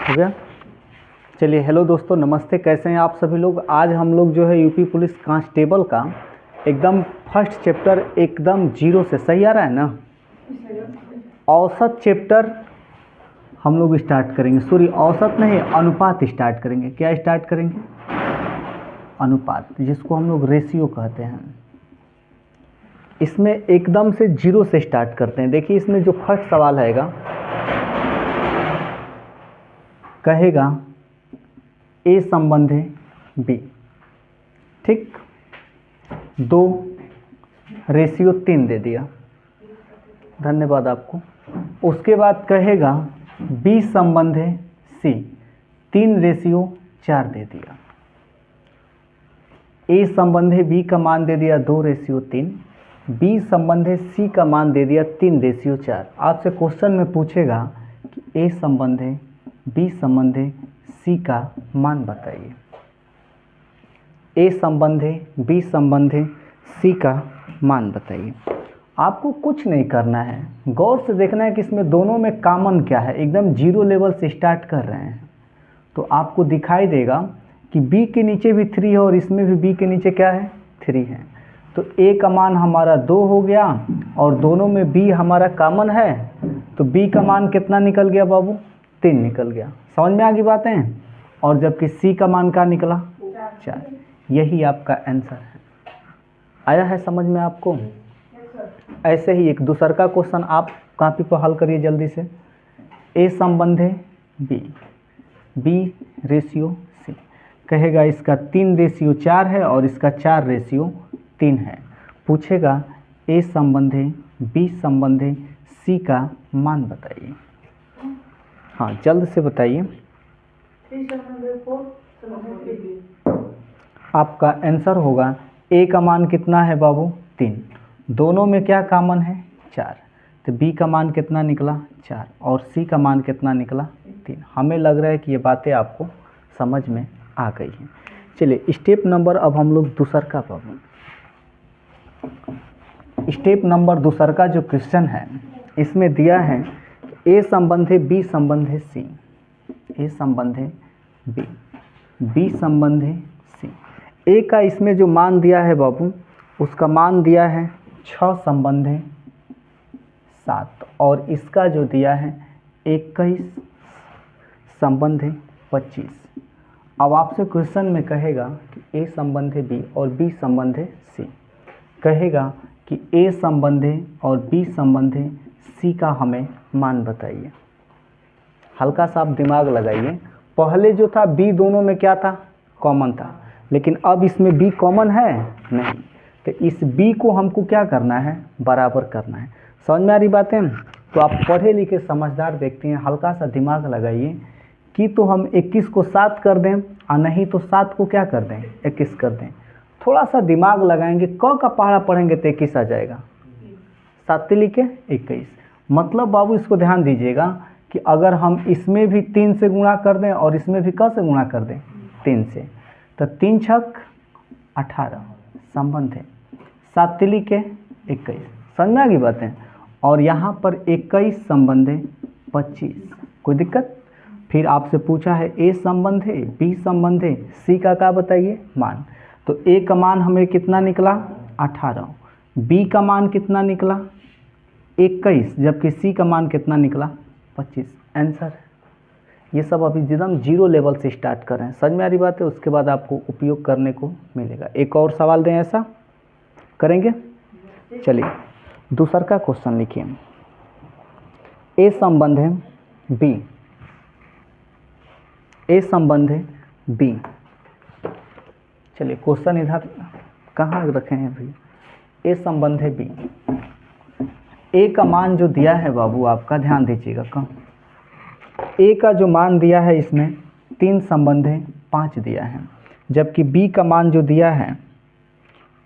हो गया। चलिए हेलो दोस्तों, नमस्ते। कैसे हैं आप सभी लोग। आज हम लोग जो है यूपी पुलिस कांस्टेबल का एकदम फर्स्ट चैप्टर एकदम जीरो से, सही आ रहा है ना, औसत चैप्टर हम लोग स्टार्ट करेंगे। सॉरी, औसत नहीं, अनुपात स्टार्ट करेंगे। क्या स्टार्ट करेंगे? अनुपात, जिसको हम लोग रेशियो कहते हैं। इसमें एकदम से जीरो से स्टार्ट करते हैं। देखिए इसमें जो फर्स्ट सवाल आएगा, कहेगा ए संबंध है बी, ठीक, 2:3 दे दिया, धन्यवाद आपको। उसके बाद कहेगा बी संबंध है सी, 3:4 दे दिया। ए संबंध है बी का मान दे दिया 2:3, बी संबंध है सी का मान दे दिया 3:4। आपसे क्वेश्चन में पूछेगा कि ए संबंध है बी संबंध है सी का मान बताइए। ए संबंध है बी संबंध है सी का मान बताइए। आपको कुछ नहीं करना है, गौर से देखना है कि इसमें दोनों में कॉमन क्या है। एकदम जीरो लेवल से स्टार्ट कर रहे हैं तो आपको दिखाई देगा कि b के नीचे भी 3 है और इसमें भी b के नीचे क्या है, 3 है। तो a का मान हमारा 2 हो गया और दोनों में b हमारा कॉमन है, तो b का मान कितना निकल गया बाबू, 3 निकल गया। समझ में आ गई बातें। और जबकि c का मान क्या निकला, 4। यही आपका आंसर है। आया है समझ में आपको। ऐसे ही एक दूसरा का क्वेश्चन आप कॉपी पर हल करिए जल्दी से। a संबंध है b रेशियो c, कहेगा इसका 3:4 है और इसका 4:3 है। पूछेगा a संबंध है b संबंध है c का मान बताइए। हाँ जल्द से बताइए। आपका आंसर होगा a का मान कितना है बाबू, 3। दोनों में क्या कॉमन है, 4। तो b का मान कितना निकला, 4, और c का मान कितना निकला, 3। हमें लग रहा है कि ये बातें आपको समझ में आ गई हैं। चलिए स्टेप नंबर अब हम लोग दूसरा का बाबू, स्टेप नंबर दूसरा का जो क्वेश्चन है इसमें दिया है a संबंध है b संबंध है c, a संबंध है b संबंध है c। a का इसमें जो मान दिया है बाबू, उसका मान दिया है 6 संबंध है 7, और इसका जो दिया है 21 संबंध है 25। अब आपसे क्वेश्चन में कहेगा कि a संबंध है b और b संबंध है c, कहेगा कि a संबंध है और b संबंध है c का हमें मान बताइए। हल्का सा आप दिमाग लगाइए। पहले जो था b दोनों में क्या था, कॉमन था, लेकिन अब इसमें b कॉमन है नहीं, तो इस b को हमको क्या करना है, बराबर करना है। समझ में आ रही बातें। तो आप पढ़े लिखे समझदार व्यक्ति हैं, हल्का सा दिमाग लगाइए कि तो हम 21 को 7 कर दें और नहीं तो 7 को क्या कर दें, 21 कर दें। थोड़ा सा दिमाग लगाएंगे, क का पहाड़ा पढ़ेंगे तो 21 आ जाएगा, 7 लिखे 21। मतलब बाबू इसको ध्यान दीजिएगा कि अगर हम इसमें भी 3 से गुणा कर दें और इसमें भी क से गुणा कर दें, 3 से, तो 3 छक 18 संबंध है, 7 लिखे 21। समझ में आ गई बातें। और यहाँ पर 21 संबंध है 25, कोई दिक्कत। फिर आपसे पूछा है a संबंध है b संबंध है c का क्या बताइए, मान। तो a का मान हमें कितना निकला, 18, b का मान कितना निकला 21, जबकि c का मान कितना निकला 25। आंसर ये सब अभी एकदम जीरो लेवल से स्टार्ट कर रहे हैं। समझ में आ रही बात है। उसके बाद आपको उपयोग करने को मिलेगा। एक और सवाल दें, ऐसा करेंगे। चलिए दूसरा का क्वेश्चन लिखिए। a संबंध है b, a संबंध है b। चलिए क्वेश्चन इधर कहाँ रखे हैं भाई। a संबंध है b, a का मान जो दिया है बाबू आपका ध्यान दीजिएगा। कम a का जो मान दिया है इसमें 3 संबंध है 5 दिया है, जबकि b का मान जो दिया है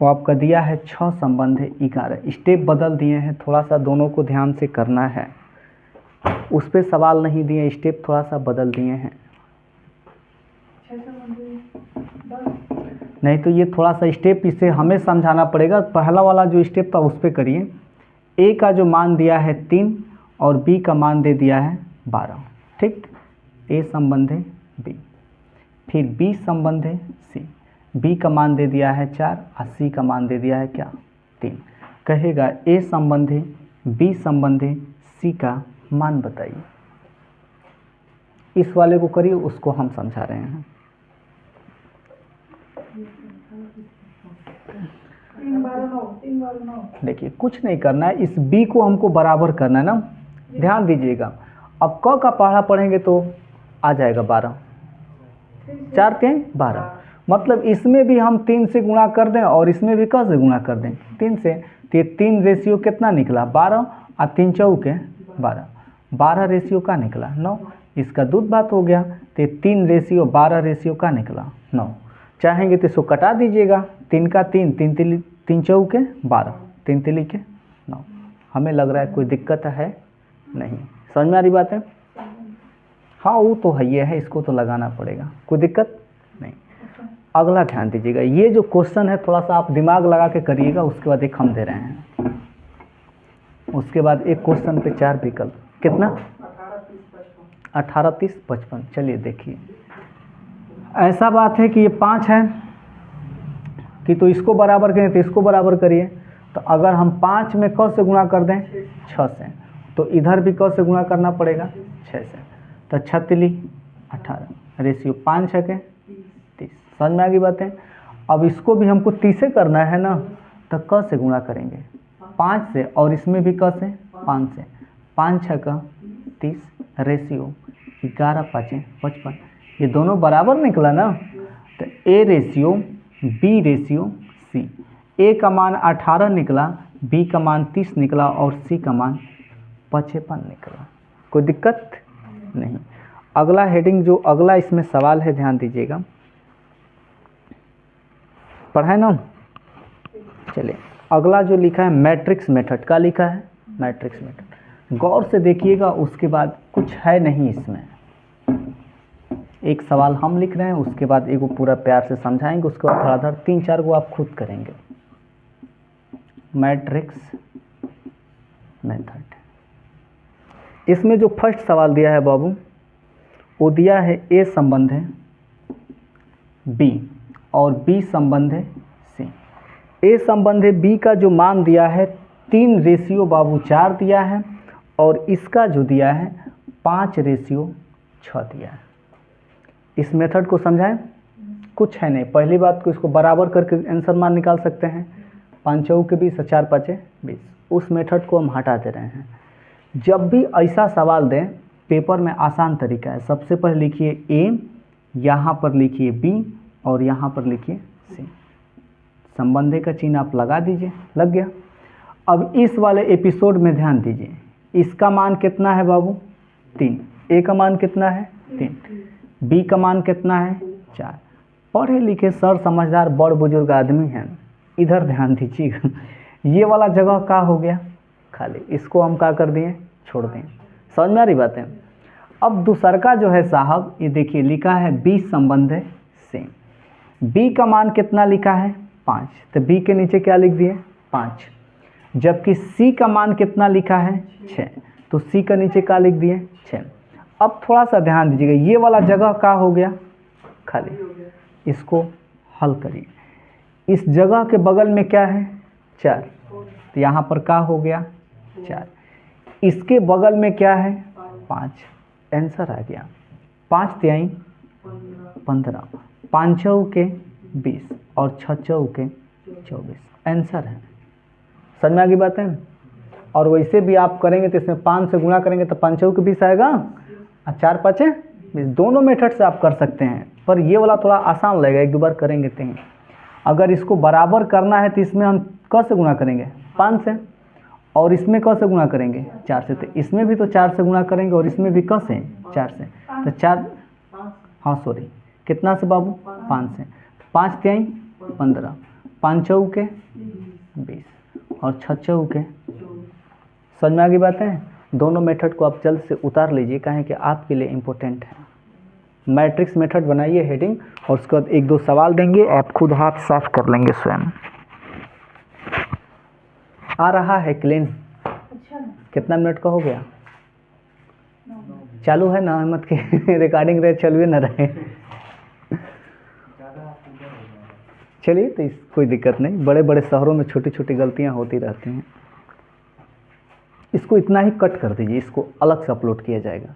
वो आपका दिया है 6 संबंध है 11। स्टेप बदल दिए हैं, थोड़ा सा दोनों को ध्यान से करना है। उस पर सवाल नहीं दिए, स्टेप थोड़ा सा बदल दिए हैं। नहीं तो ये थोड़ा सा स्टेप इसे हमें समझाना पड़ेगा। पहला वाला जो स्टेप था उस पर करिए। a का जो मान दिया है 3 और b का मान दे दिया है 12, ठीक। ए संबंध है बी, फिर बी संबंध है सी, बी का मान दे दिया है 4 और सी का मान दे दिया है क्या 3। कहेगा ए संबंध है बी संबंध है सी का मान बताइए। इस वाले को करिए, उसको हम समझा रहे हैं। देखिए कुछ नहीं करना है, इस बी को हमको बराबर करना है ना, ध्यान दीजिएगा। अब क का पहाड़ा पढ़ेंगे तो आ जाएगा 12, 4 3 12, मतलब इसमें भी हम 3 से गुणा कर दें और इसमें भी क से गुणा कर दें 3 से, तो ये 3 रेशियो कितना निकला 12 और 3 चौके 12, 12 रेशियो का निकला 9। इसका दूध बात हो गया, तो 3 रेशियो 12 रेशियो का निकला 9। चाहेंगे तो इसको कटा दीजिएगा, 3 का 3, 3 चौके 12, 3 तिली के 9। हमें लग रहा है कोई दिक्कत है नहीं, समझ में आ रही बात है? हाँ वो तो है, ये है, इसको तो लगाना पड़ेगा, कोई दिक्कत नहीं। अगला ध्यान दीजिएगा, ये जो क्वेश्चन है थोड़ा सा आप दिमाग लगा के करिएगा, उसके बाद एक हम दे रहे हैं, उसके बाद एक क्वेश्चन पे 4 विकल्प, कितना 18 30 55। चलिए देखिए, ऐसा बात है कि ये 5 है कि तो इसको बराबर करें तो इसको बराबर करिए, तो अगर हम 5 में क से गुणा कर दें 6 से, तो इधर भी क से गुणा करना पड़ेगा 6 से, तो 6 तिली 18 रेशियो 5 है के 30। समझ में आ गई बातें? अब इसको भी हमको 30 से करना है ना, तो क से गुणा करेंगे 5 से, और इसमें भी क से 5 से, 5 6 का 30 रेशियो 11 5 55। ये दोनों बराबर निकला ना, तो A ratio B ratio C, A का मान 18 निकला, बी का मान 30 निकला और सी का मान 55 निकला। कोई दिक्कत नहीं। अगला हेडिंग जो अगला इसमें सवाल है, ध्यान दीजिएगा, पढ़ा है ना? चलिए अगला जो लिखा है मैट्रिक्स मेथड का लिखा है, मैट्रिक्स मेथड गौर से देखिएगा, उसके बाद कुछ है नहीं इसमें, एक सवाल हम लिख रहे हैं, उसके बाद एक पूरा प्यार से समझाएंगे, उसके बाद थोड़ा 3 4 को आप खुद करेंगे। मैट्रिक्स मेथड, इसमें जो फर्स्ट सवाल दिया है बाबू, वो दिया है ए संबंध है बी और बी संबंध है सी। ए संबंध है बी का जो मान दिया है 3 रेशियो बाबू 4 दिया है, और इसका जो दिया है 5 रेशियो 6 दिया है। इस मेथड को समझाएं, कुछ है नहीं, पहली बात को इसको बराबर करके आंसर मान निकाल सकते हैं, 5 चौके 20 4 5 20। उस मेथड को हम हटा दे रहे हैं। जब भी ऐसा सवाल दें पेपर में, आसान तरीका है, सबसे पहले लिखिए ए, यहाँ पर लिखिए बी और यहाँ पर लिखिए सी, संबंध का चिन्ह आप लगा दीजिए, लग गया। अब इस वाले एपिसोड में ध्यान दीजिए, इसका मान कितना है बाबू 3, ए का मान कितना है 3, बी का मान कितना है 4। पढ़े लिखे सर समझदार बड़ बुजुर्ग आदमी हैं, इधर ध्यान दीजिएगा, ये वाला जगह का हो गया खाली, इसको हम क्या कर दिए, छोड़ दें। समझ में आ रही बात है? अब दूसर का जो है साहब, ये देखिए लिखा है बी संबंध है सी, बी का मान कितना लिखा है 5, तो बी के नीचे क्या लिख दिए 5, जबकि सी का मान कितना लिखा है 6, तो सी का नीचे क्या लिख दिए 6। अब थोड़ा सा ध्यान दीजिएगा, ये वाला जगह का हो गया खाली, इसको हल करिए। इस जगह के बगल में क्या है 4, तो यहाँ पर का हो गया 4, इसके बगल में क्या है 5, आंसर आ गया 5 3 15, 5 चौके 20 और 6 चौके 24, आंसर है। समझ में आ गई बात है? और वैसे भी आप करेंगे तो इसमें 5 से गुणा करेंगे तो 5 चौके 20 आएगा और 4 5 20, दोनों मेथड से आप कर सकते हैं, पर ये वाला थोड़ा आसान लगेगा, 1 2 बार करेंगे तो। अगर इसको बराबर करना है तो इसमें हम क से गुणा करेंगे 5 से, और इसमें क से गुणा करेंगे 4 से, तो इसमें भी तो 4 से गुणा करेंगे और इसमें भी क से 4 से, तो 4 हाँ सॉरी कितना से बाबू 5 से, 5 3 15, 5 चौके 20 और 6 चौके। समझ में आ गई बात है? दोनों मेथड को आप जल्द से उतार लीजिए, कहें कि आपके लिए इम्पोर्टेंट है। मैट्रिक्स मेथड बनाइए हेडिंग, और उसके बाद 1 2 सवाल देंगे, आप खुद हाथ साफ कर लेंगे स्वयं। आ रहा है क्लीन? कितना मिनट का हो गया? चालू है ना अहमद के रिकॉर्डिंग रहे चलवे ना रहे। चलिए तो इस कोई दिक्कत नहीं, बड़े बड़े शहरों में छोटी छोटी गलतियां होती रहती हैं। इसको इतना ही कट कर दीजिए, इसको अलग से अपलोड किया जाएगा।